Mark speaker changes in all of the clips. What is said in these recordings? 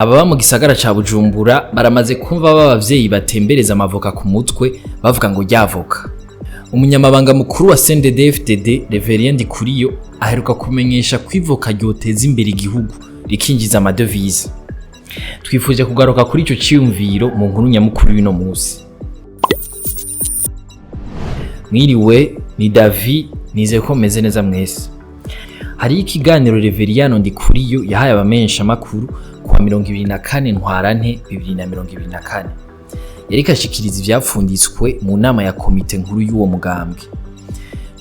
Speaker 1: Ababa mu gisagara ca Bujumbura baramaze kumva b'abavyeyi batembereza amavoka ku mutwe bavuga ngo ryavoka. Umunyamabanga mukuru wa Cndd-Fdd Réverien Ndikuriyo aheruka kumenyesha ko ivoka ryoteza imbere igihugu rikinjiza amadevize. Twifuje kugaruka kuri ico ciyumviro mu nkuru nyamukuru y'uno musi. Mwiriwe, ni David, nizeye ko meze neza mwese. Hari ikiganiro Réverien Ndikuriyo yahaye abamenyesha makuru kuwa 24 Ntwarante 2024. Yariko ashikiriza ivyapfunditswe mu nama ya komite nkuru y'uwo mugambwe.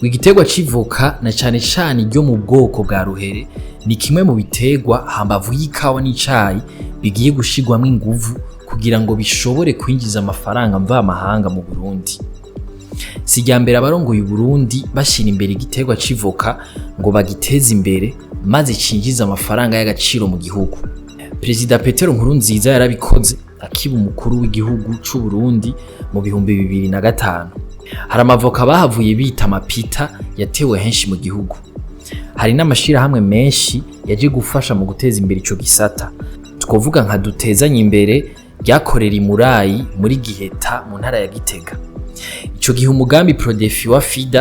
Speaker 1: Igiterwa c'ivoka na cane cane ryo mu bwoko bwa ruhere ni kimwe mu biterwa hambavu y'ikawa n'icayi bigiye gushigwamwo inguvu kugira ngo bishobore kwinjiza amafaranga mva amahanga mu Burundi. Sijyambere abarongoye Burundi bashira imbere igiterwa c'ivoka ngo bagiteze imbere maze cinjiza amafaranga y'agaciro mu gihugu. Perezida Nkurunziza yarabikoze akiba umukuru w'igihugu c'u Burundi mu 2005. Hari amavoka bahavuye bita amapita yatewe henshi mu gihugu. Hari n'amashira hamwe menshi yaje gufasha mu guteza imbere ico gisata. Twovuga nka dutezanye imbere ryakorera muri muri Giheta mu ntara ya Gitega. Ico gihe umugambi Cndd-Fdd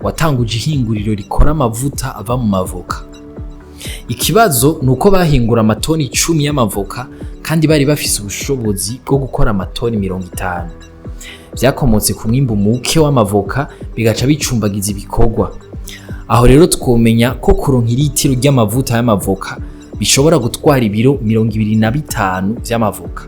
Speaker 1: watanguje ihinguriro rikora amavuta ava mu mavoka. Ikibazo nuko bahingura amatoni 10 y'amavoka kandi bari bafise ubushobozi bwo gukora amatoni 50. Vyakomotse ku mwimbu muke w'amavoka bigaca bicumbagiza ibikorwa. Aho rero twomenya ko kuronka litiro ry'amavuta y'amavoka bishobora gutwara ibiro 25 vy'amavoka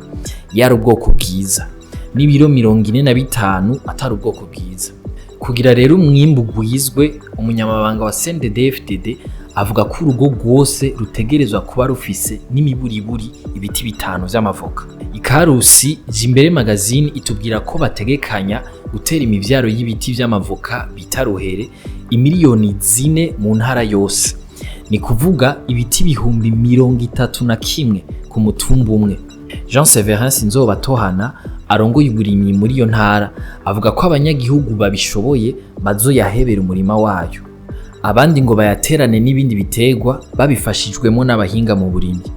Speaker 1: yari ubwoko bwiza n'ibiro 45 atari ubwoko bwiza. Kugira rero umwimbu gwizwe, umunyamabanga wa Cndd-Fdd avuga ko urugo rwose rutegerezwa kuba rufise n'imiburiburi ibiti 5 vy'amavoka. Ikarusi imbere magazine itubwira ko bategekanya gutera imivyaro y'ibiti vy'amavoka bita ruhere imiliyoni 4 mu ntara yose. Ni kuvuga ibiti 31,000 ku mutumba umwe. Réverien Ndikuriyo arongoye uburimyi muri iyo ntara avuga ko abanyagihugu babishoboye bazoyahebera umurima wayo. Abandi ngo bayaterane n'ibindi biterwa babifashijwemo n'abahinga mu burimyi.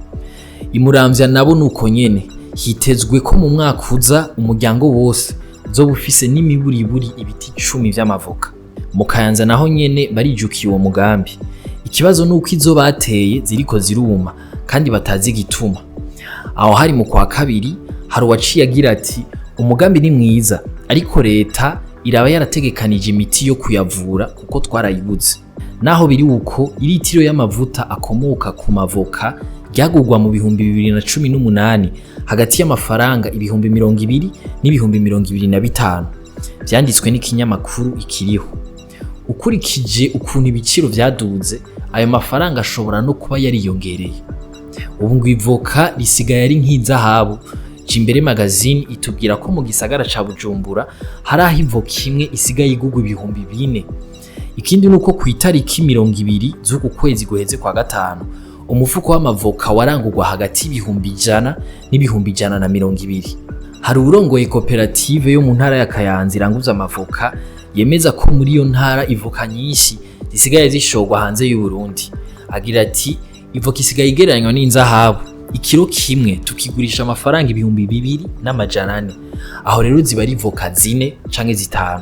Speaker 1: Imuramvya nabo nuko nyene hitezwe ko mu mwaka uza umuryango wose uzoba ufise n'imiburiburi ibiti 10 vy'amavoka. Mu Kayanza naho nyene barijukiye uwo mugambi. Ikibazo nuko izo bateye ziriko ziruma kandi batazi igituma. Aho hari mu kwa kabiri hari uwaciye agira ati umugambi ni mwiza ariko leta iraba yarategekanije imiti yo kuyavura kuko twarayibuze. Naho biri uko ilitiro y'amavuta akomoka ku mavoka ryagurwa mu 2018 hagati y'amafaranga 20,200 n'2025. Vyanditswe n'ikinyamakuru ikiriho. Ukurikije ukuntu ibiciro vyaduze, ayo mafaranga ashobora no kuba yariyongereye. Ubu ngo ivoka risigaye ari nk'izahabu. Imbere magazine itubwira ko mu gisagara ca Bujumbura hari aho ivoka imwe isigaye igugwa 4,000. Ikindi nuko ku itariki 20 z'uku kwezi guheze kwa gatanu umufuko w'amavoka warangurwa hagati y'ibihumbi 100 n'120. Hari urongoye koperative yo mu ntara ya Kayanza iranguza amavoka yemeza ko muri iyo ntara ivoka nyinshi zisigaye zishogwa hanze y'u Burundi. Agira ati ivoka isigaye igereranywa n'inzahabu. Ikiro kimwe tukigurisha amafaranga 2,200. Aho rero ziba ari ivoka 4 canke 5.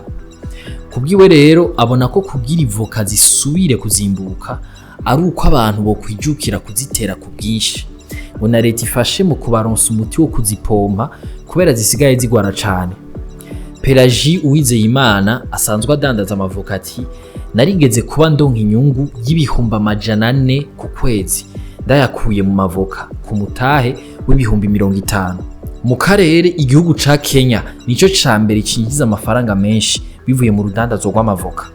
Speaker 1: Kubwiwe rero abona ko kugira ivoka zisubire kuzimbuka ari uko abantu bo kwijukira kuzitera ku bwinshi. Ngo na leta ifashe mu kubaronsa umuti wo kuzipompa kubera zisigaye zigwara cane. Pelagie Uwizeyimana asanzwe adandaza amavoka ati narigeze kuba ndonka inyungu y'ibihumbi 400 ku kwezi ndayakuye mu mavoka ku mutahe w'ibihumbi 50. Mu karere igihugu ca Kenya nico cambere cinjiza amafaranga menshi bivuye mu rudandazo rw'amavoka.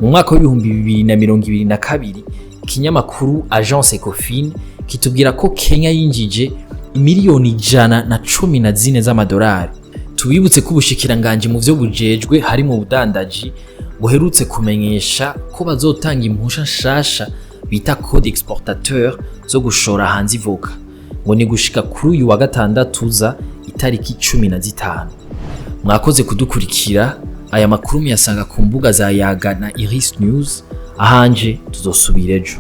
Speaker 1: Mu mwaka w'2022 ikinyamakuru Agence Ecofin kitubwira ko Kenya yinjije imiliyoni 114 z'amadolari. Tubibutse ko ubushikiranganje mu vyo bujejwe hari mu budandaji buherutse kumenyesha ko bazotanga impusha nshasha bita code exportateur zo gushora hanze ivoka. Ngo ni gushika kuri uyu wa gatandatu uza itariki 15. Mwakoze kudukurikira. Aya makuru muyasanga ku mbuga za Yaga na Iris News. Ahanje tuzosubira ejo.